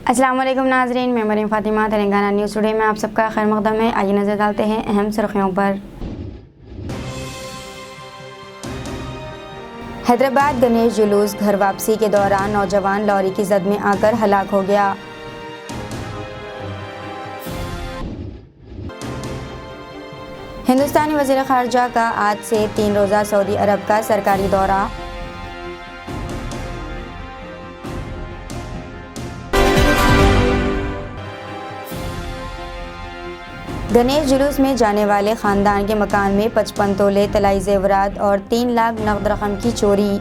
अस्सलाम वालेकुम नाज़रीन, मैं मरीम फ़ातिमा। तेलंगाना न्यूज़ टुडे में आप सबका खैर मक़दम है। आइए नज़र डालते हैं अहम सुर्खियों पर। हैदराबाद गणेश जुलूस घर वापसी के दौरान नौजवान लॉरी की जद में आकर हलाक हो गया। हिंदुस्तानी वज़ीर ख़ारजा का आज से 3 रोज़ा सऊदी अरब का सरकारी दौरा। गणेश जुलूस में जाने वाले खानदान के मकान में 55 तोले तलाई जेवरात और 3 लाख नकद रकम की चोरी।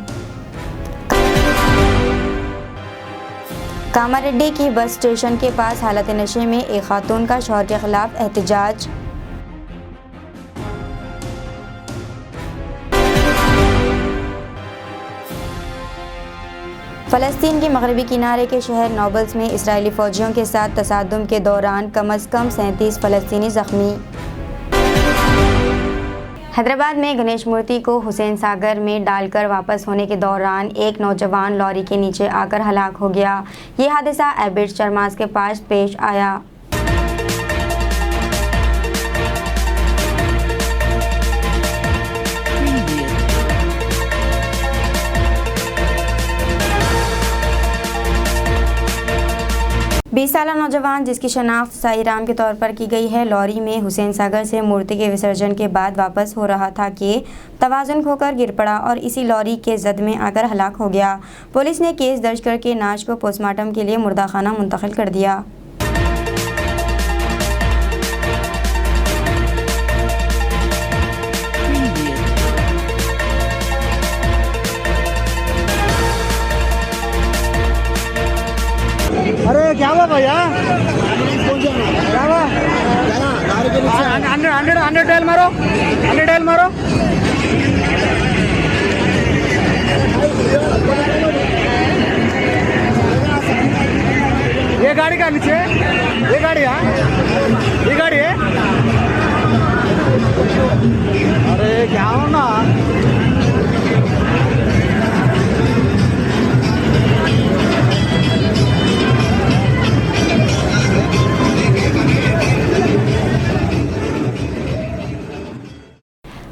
कामारेड्डी की बस स्टेशन के पास हालत नशे में एक खातून का शौहर के खिलाफ एहतजाज। फ़लस्तीन के मगरबी किनारे के शहर नाबल्स में इस्राएली फ़ौजियों के साथ तसादुम के दौरान कम अज़ कम 37 फ़लस्तीनी ज़ख्मी। हैदराबाद में गणेश मूर्ति को हुसैन सागर में डालकर वापस होने के दौरान एक नौजवान लॉरी के नीचे आकर हलाक हो गया। ये हादसा एबिट्स चरमास के पास पेश आया। बीस साला नौजवान जिसकी शनाख्त साईराम के तौर पर की गई है, लॉरी में हुसैन सागर से मूर्ति के विसर्जन के बाद वापस हो रहा था कि तवाज़ुन खोकर गिर पड़ा और इसी लॉरी के जद में आकर हलाक हो गया। पुलिस ने केस दर्ज करके नाश को पोस्टमार्टम के लिए मुर्दाखाना मुंतकिल कर दिया। अरे क्या हुआ भैया? क्या हुआ? 100 टेल मारो, 100 टेल मारो। ये गाड़ी का नीचे, ये गाड़ी है, ये गाड़ी है। अरे क्या हो ना?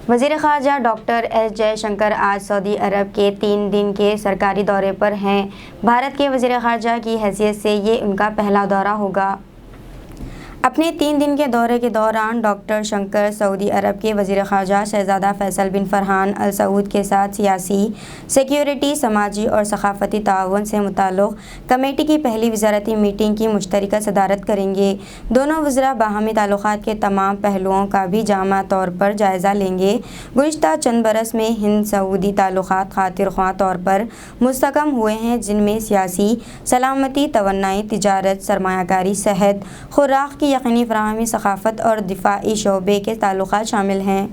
वज़ीर ख़ारजा डॉक्टर एस जयशंकर आज सऊदी अरब के 3 दिन के सरकारी दौरे पर हैं। भारत के वज़ीर ख़ारजा की हैसियत से ये उनका पहला दौरा होगा। अपने 3 दिन के दौरे के दौरान डॉक्टर शंकर सऊदी अरब के वज़ीर ख़ारजा शहज़ादा फैसल बिन फ़रहान अल सऊद के साथ सियासी, सिक्योरिटी, समाजी और सक़ाफ़ती ताउन से मुताल्लिक़ कमेटी की पहली वज़ारती मीटिंग की मुश्तरका सदारत करेंगे। दोनों वज़रा बाहमी ताल्लुक़ात के तमाम पहलुओं का भी जामा तौर पर जायज़ा लेंगे। गुज़िश्ता चंद बरस में हिंद सऊदी ताल्लुक़ात खातिर ख्वाह तौर पर मुस्तहकम हुए हैं, जिनमें सियासी, सलामती, तवन्नाई, तिजारत, सरमायाकारी, सेहत, खुराक की यकीनी फ़राहमी, सक़ाफ़त और दिफ़ाई शोबे के ताल्लुक़ात शामिल हैं।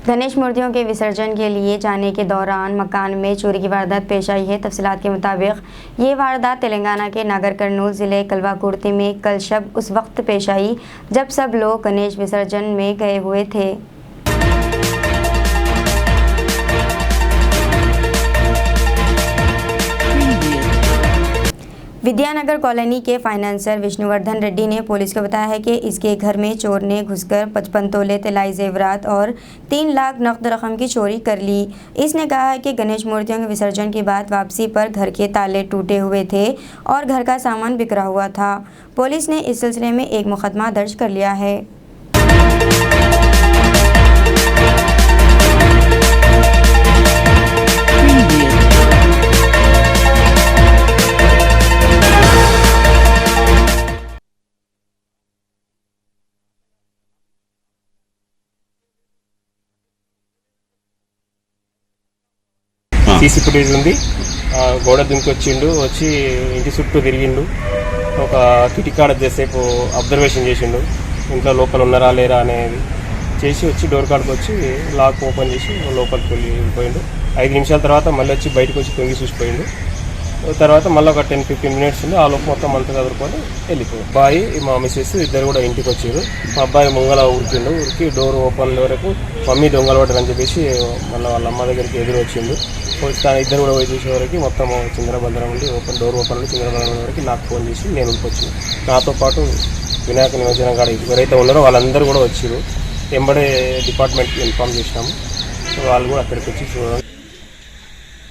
गणेश मूर्तियों के विसर्जन के लिए जाने के दौरान मकान में चोरी की वारदात पेश आई है। तफसीलात के मुताबिक ये वारदात तेलंगाना के नागर कर्नूल ज़िले कलवाकुर्ती में कल शब उस वक्त पेश आई जब सब लोग गणेश विसर्जन में गए हुए थे। विद्यानगर कॉलोनी के फाइनेंसर विष्णुवर्धन रेड्डी ने पुलिस को बताया है कि इसके घर में चोर ने घुसकर 55 तोले तलाई जेवरात और 3 लाख नकद रकम की चोरी कर ली। इसने कहा है कि गणेश मूर्तियों के विसर्जन के बाद वापसी पर घर के ताले टूटे हुए थे और घर का सामान बिखरा हुआ था। पुलिस ने इस सिलसिले में एक मुकदमा दर्ज कर लिया है। సీసీ ఫుటేజ్ ఉంది. గోడ దుంకి వచ్చి ఇంటి చుట్టూ తిరిగిండు. ఒక కిటికాడ సేపు అబ్జర్వేషన్ చేసిండు, ఇంట్లో లోపల ఉన్నారా లేరా అనేది చేసి వచ్చి డోర్ కాడికి వచ్చి లాక్ ఓపెన్ చేసి లోపలికి వెళ్ళిపోయిండు. 5 నిమిషాల తర్వాత మళ్ళీ వచ్చి బయటకు వచ్చి తొంగి చూసిపోయిండు. తర్వాత మళ్ళీ ఒక 10-15 మినిట్స్ ఉంది. ఆ లోపు మొత్తం అంతా చదువుకొని వెళ్ళిపోయాం. అబ్బాయి మా మిసెస్ ఇద్దరు కూడా ఇంటికి వచ్చారు. మా అబ్బాయి ముంగల ఉరికి డోర్ ఓపెన్ వరకు మమ్మీ దొంగలు పడ్డారని చెప్పేసి మళ్ళీ వాళ్ళ అమ్మ దగ్గరికి ఎదురు వచ్చిండు. ఇద్దరు కూడా పోయి చూసే వరకు మొత్తం చిందరబందరం ఉండి డోర్ ఓపెన్ నుండి చిందరబందరం వరకు నాకు ఫోన్ చేసి నేను ఉరికొచ్చాను. నాతో పాటు వినాయక నిమజ్జనం కాడ ఎవరైతే ఉన్నారో వాళ్ళందరూ కూడా వచ్చారు. ఎంబడే డిపార్ట్మెంట్కి ఇన్ఫామ్ చేసినాము. వాళ్ళు కూడా అక్కడికి వచ్చి చూడడం.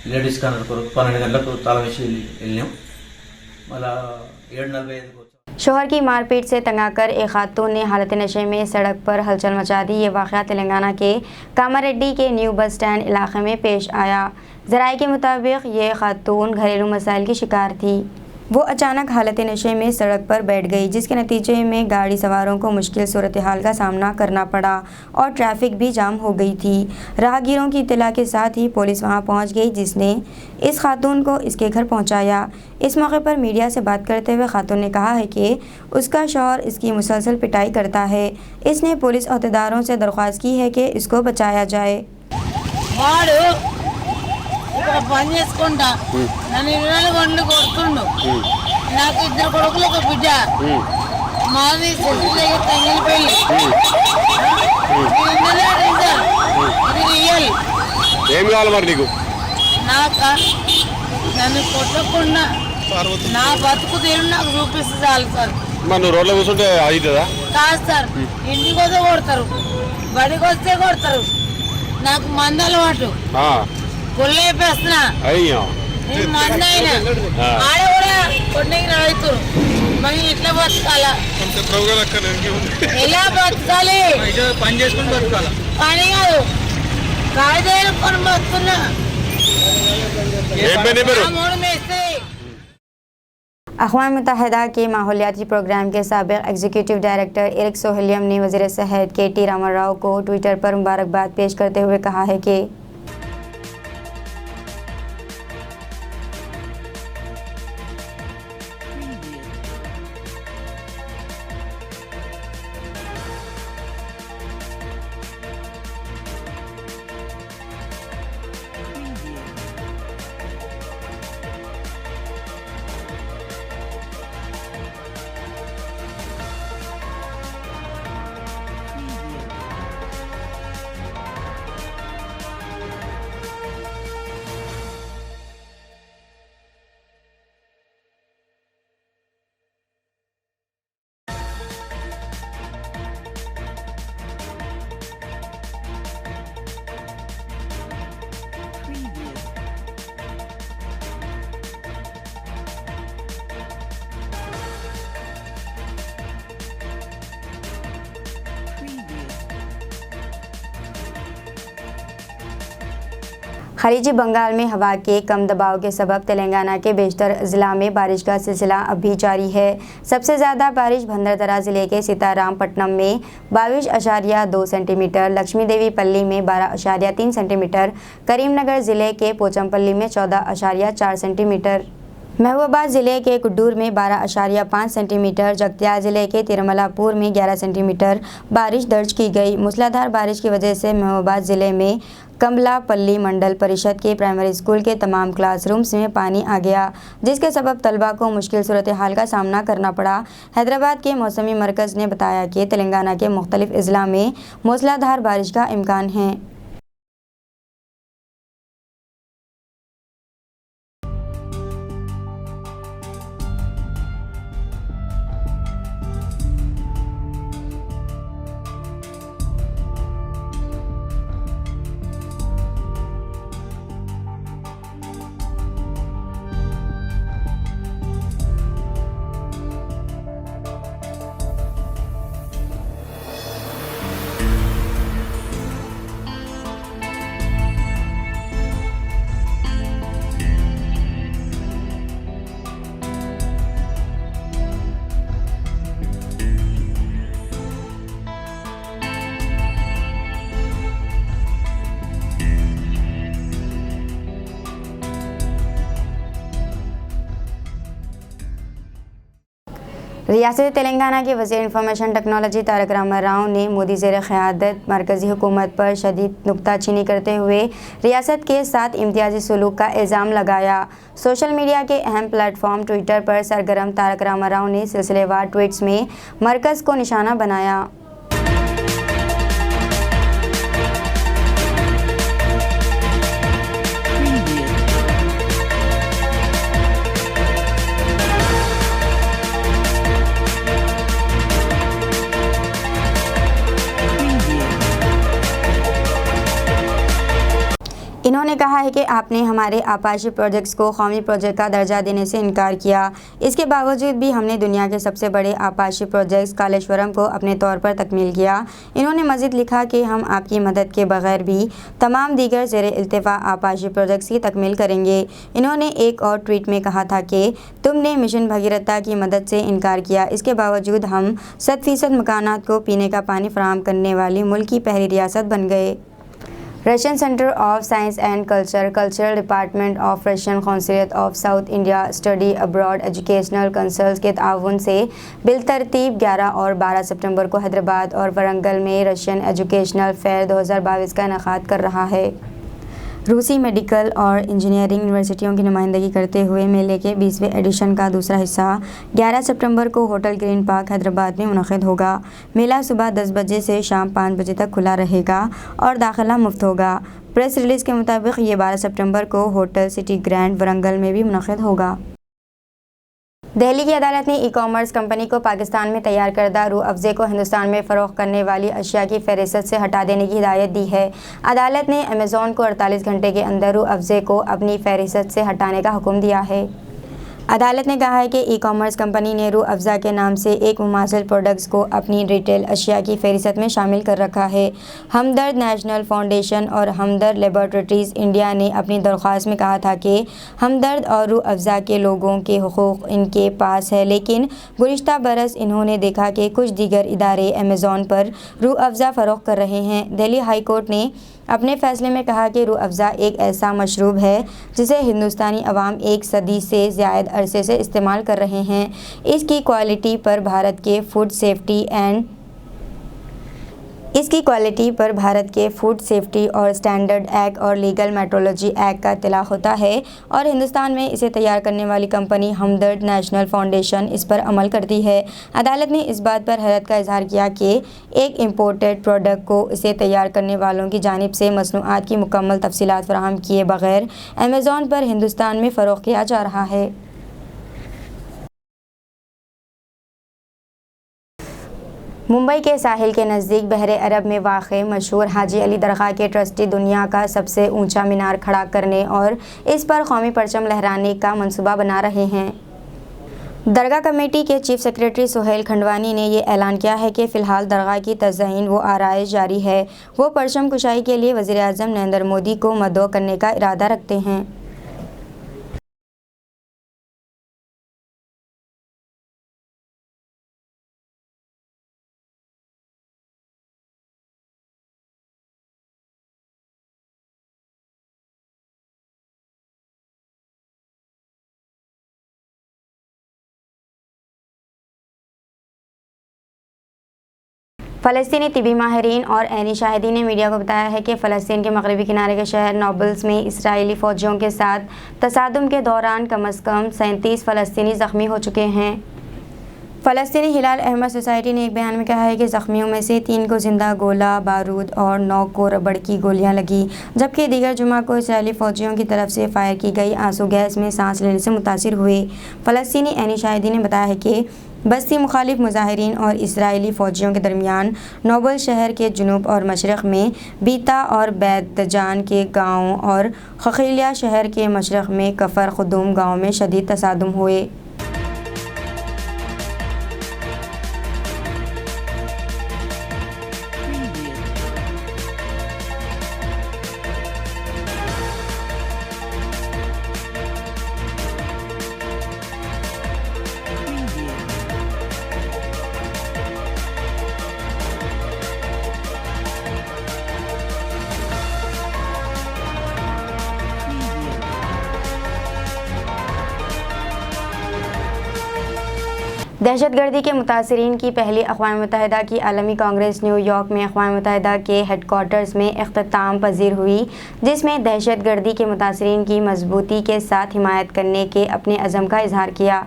లేడీస్ కార్నర్ కొరకు 12 గంటలకు తాళం వేసి వెళ్ళాం. మళ్ళీ 7:45 शोहर की मारपीट से तंग आकर एक खातून ने हालत नशे में सड़क पर हलचल मचा दी। ये वाक़या तेलंगाना के कामारेड्डी के न्यू बस स्टैंड इलाके में पेश आया। ज़राए के मुताबिक ये खातून घरेलू मसाइल की शिकार थी। वो अचानक हालत नशे में सड़क पर बैठ गई, जिसके नतीजे में गाड़ी सवारों को मुश्किल सूरत हाल का सामना करना पड़ा और ट्रैफिक भी जाम हो गई थी। राहगीरों की इत्तला के साथ ही पुलिस वहां पहुंच गई, जिसने इस खातून को इसके घर पहुंचाया। इस मौके पर मीडिया से बात करते हुए खातून ने कहा है कि उसका शौहर इसकी मुसलसल पिटाई करता है। इसने पुलिस अहदेदारों से दरख्वास्त की है कि इसको बचाया जाए। పని చేసుకుంటా నన్ను 24 గంటలు కొడుతుండు. నాకు 2 కొడుకులు 1 బిడ్డ. మాది తెంగిలిపల్లి. ఏం కావాలి మరి నీకు? నన్ను కొట్టకుండా నా బతుకు తీరు నాకు చూపిస్తే చాలు సార్. మరి నువ్వు రోడ్లో కూర్చుంటే అవుతుందా? కాదు సార్, ఇంటికి వస్తే కొడతారు, బడికి వస్తే కొడతారు. నాకు మందు అలవాటు, కొల్లేపేస్తున్నా. అయ్యో నేను మంది అయినా ఆడ కూడా కొన్నికి రైతులు మరి ఇట్లా బతకాలా? ఎలా బతకాలి? పని చేసుకుని బతకాల. పని కాదు, కాయిదాలు కొని బతుకున్నా. अक़वाम मुत्तहिदा के माहौलियाती प्रोग्राम के साबिक़ एग्जीक्यूटिव डायरेक्टर एरिक सोहेलियम ने वज़ीर सेहत के टी रामाराव को ट्विटर पर मुबारकबाद पेश करते हुए कहा है कि खलीजी बंगाल में हवा के कम दबाव के सबब तेलंगाना के बेशतर ज़िला में बारिश का सिलसिला अब भी जारी है। सबसे ज़्यादा बारिश भंडारदरा ज़िले के सीतारामपट्टनम में 22.2 सेंटीमीटर, लक्ष्मी देवी पल्ली में 12.3 सेंटीमीटर, करीमनगर ज़िले के पोचमपल्ली में 14.4 सेंटीमीटर, महबूबाबाद ज़िले के कुड्डूर में 12.5 सेंटीमीटर, जगतियाल ज़िले के तिरुमलापुर में 11 सेंटीमीटर बारिश दर्ज की गई। मूसलाधार बारिश की वजह से महबूबाबाद ज़िले में कमलापल्ली मंडल परिषद के प्राइमरी स्कूल के तमाम क्लासरूम्स में पानी आ गया, जिसके सबब तलबा को मुश्किल सूरत हाल का सामना करना पड़ा। हैदराबाद के मौसमी मरकज़ ने बताया कि तेलंगाना के मुख्तलिफ अजला में मूसलाधार बारिश का इम्कान है। रियासत तेलंगाना के वज़ीर इंफॉर्मेशन टेक्नोलॉजी तारक रामाराव ने मोदी ज़ेर क़यादत मरकज़ी हुकूमत पर शदीद नुक्ताचीनी करते हुए रियासत के साथ इम्तियाजी सलूक का इल्ज़ाम लगाया। सोशल मीडिया के अहम प्लेटफॉर्म ट्विटर पर सरगर्म तारक रामाराव ने सिलसिलेवार ट्वीट्स में मरकज़ को निशाना बनाया। इन्होंने कहा है कि आपने हमारे आपाशी प्रोजेक्ट्स को कौमी प्रोजेक्ट का दर्जा देने से इनकार किया। इसके बावजूद भी हमने दुनिया के सबसे बड़े आपाशी प्रोजेक्ट्स कालेश्वरम को अपने तौर पर तकमील किया। इन्होंने मज़ीद लिखा कि हम आपकी मदद के बगैर भी तमाम दीगर ज़ेर इल्तिफ़ा आपाशी प्रोजेक्ट्स की तकमील करेंगे। इन्होंने एक और ट्वीट में कहा था कि तुमने मिशन भगीरथा की मदद से इनकार किया, इसके बावजूद हम 100% मकानात को पीने का पानी फराहम करने वाली मुल्क की पहली रियासत बन गए। Russian centre of science and culture, cultural department of Russian consulate of south India study abroad educational consuls के ताउन से बिलतरतीब 11 और 12 सितंबर को हैदराबाद और वरंगल में रशियन एजुकेशनल फेयर 2022 का इनेकाद कर रहा है। रूसी मेडिकल और इंजीनियरिंग यूनिवर्सिटियों की नुमाइंदगी करते हुए मेले के 20वें एडिशन का दूसरा हिस्सा 11 सितंबर को होटल ग्रीन पार्क हैदराबाद में मुनक़िद होगा। मेला सुबह 10 बजे से शाम 5 बजे तक खुला रहेगा और दाखिला मुफ्त होगा। प्रेस रिलीज़ के मुताबिक ये 12 सितंबर को होटल सिटी ग्रैंड वरंगल में भी मुनक़िद होगा। दिल्ली की अदालत ने ई-कॉमर्स कंपनी को पाकिस्तान में तैयार करदा रूह अफ़ज़े को हिंदुस्तान में फ़रोख्त करने वाली अशिया की फ़हरिस्त से हटा देने की हिदायत दी है। अदालत ने अमेज़ॉन को 48 घंटे के अंदर रूह अफ़ज़े को अपनी फ़हरिस्त से हटाने का हुक्म दिया है। अदालत ने कहा है कि ई-कॉमर्स कंपनी ने रूह अफ़ज़ा के नाम से एक मुमासिल प्रोडक्ट्स को अपनी रिटेल अशिया की फ़हरिस्त में शामिल कर रखा है। हमदर्द नेशनल फाउंडेशन और हमदर्द लेबॉर्ट्रीज़ इंडिया ने अपनी दरख्वास्त में कहा था कि हमदर्द और रूह अफ़ज़ा के लोगों के हुकूक इनके पास है, लेकिन गुज़िश्ता बरस इन्होंने देखा कि कुछ दीगर इदारे अमेज़ॉन पर रूह अफ़ज़ा फ़रोख्त कर रहे हैं। दिल्ली हाई कोर्ट ने अपने फ़ैसले में कहा कि रूह अफ़ज़ा एक ऐसा मशरूब है जिसे हिंदुस्तानी अवाम एक सदी से ज़्यादा अरसे से इस्तेमाल कर रहे हैं। इसकी क्वालिटी पर भारत के फूड सेफ्टी और स्टैंडर्ड एक्ट और लीगल मेट्रोलॉजी एक्ट का इत्तलाक़ होता है और हिंदुस्तान में इसे तैयार करने वाली कंपनी हमदर्द नेशनल फाउंडेशन इस पर अमल करती है। अदालत ने इस बात पर हैरत का इजहार किया कि एक इम्पोर्टेड प्रोडक्ट को इसे तैयार करने वालों की जानिब से मसनूआत की मुकम्मल तफसीलात फराहम किए बगैर अमेज़ॉन पर हिंदुस्तान में फ़रोख्त किया जा रहा है। मुंबई के साहिल के नज़दीक बहरे अरब में वाक़े मशहूर हाजी अली दरगाह के ट्रस्टी दुनिया का सबसे ऊंचा मीनार खड़ा करने और इस पर कौमी परचम लहराने का मंसूबा बना रहे हैं। दरगाह कमेटी के चीफ सेक्रेटरी सुहेल खंडवानी ने यह ऐलान किया है कि फ़िलहाल दरगाह की तज़हीन व आराइश जारी है। वो परचम कुशाई के लिए वज़ीर आज़म नरेंद्र मोदी को मदऊ करने का इरादा रखते हैं। फ़लस्तीनी तिबी माहिरीन और ऐनी शाहिदीन ने मीडिया को बताया है कि फ़लस्तीन के मगरबी किनारे के शहर नाबल्स में इसराइली फ़ौजियों के साथ तसादुम के दौरान कम अज़ कम 37 फ़लस्तीनी ज़ख्मी हो चुके हैं। फ़लस्तीनी हिलाल अहमद सोसाइटी ने एक बयान में कहा है कि ज़ख्मियों में से 3 को जिंदा गोला बारूद और 9 को रबड़ की गोलियां लगी, जबकि दीगर जुमा को इसराइली फ़ौजियों की तरफ से फायर की गई आंसू गैस में सांस लेने से मुतासिर हुए। फ़लस्तीनी ऐनी शाहिदीन ने बताया है कि बस्ती मुखालिफ मुजाहिरीन और इसराइली फ़ौजियों के दरमियान नोबल शहर के जुनूब और मशरक़ में बीता और बैतजान के गाँव और खखीलिया शहर के मशरक़ में कफ़र खुदूम गाँव में शदीद तसादुम हुए। दहशतगर्दी के मुतासरीन की पहली अक़वाम मुत्तहिदा की आलमी कांग्रेस न्यूयॉर्क में अक़वाम मुत्तहिदा के हेडक्वार्टर्स में इख्तिताम पजीर हुई, जिसमें दहशतगर्दी के मुतासरीन की मजबूती के साथ हिमायत करने के अपने अज़म का इजहार किया।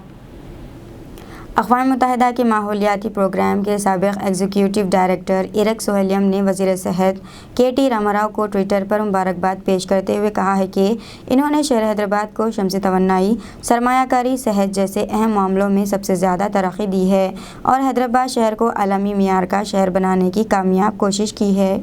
अक़वाम मुत्तहिदा के माहौलियाती प्रोग्राम के साबिक़ एग्जीक्यूटिव डायरेक्टर इरक सोहेलियम ने वज़ीर सेहत के.टी. रामाराव को ट्विटर पर मुबारकबाद पेश करते हुए कहा है कि इन्होंने शहर हैदराबाद को शम्सी तवन्नाई, सरमायाकारी, सेहत जैसे अहम मामलों में सबसे ज़्यादा तरक्की दी है और हैदराबाद शहर को आलमी मियार का शहर बनाने की कामयाब कोशिश की है।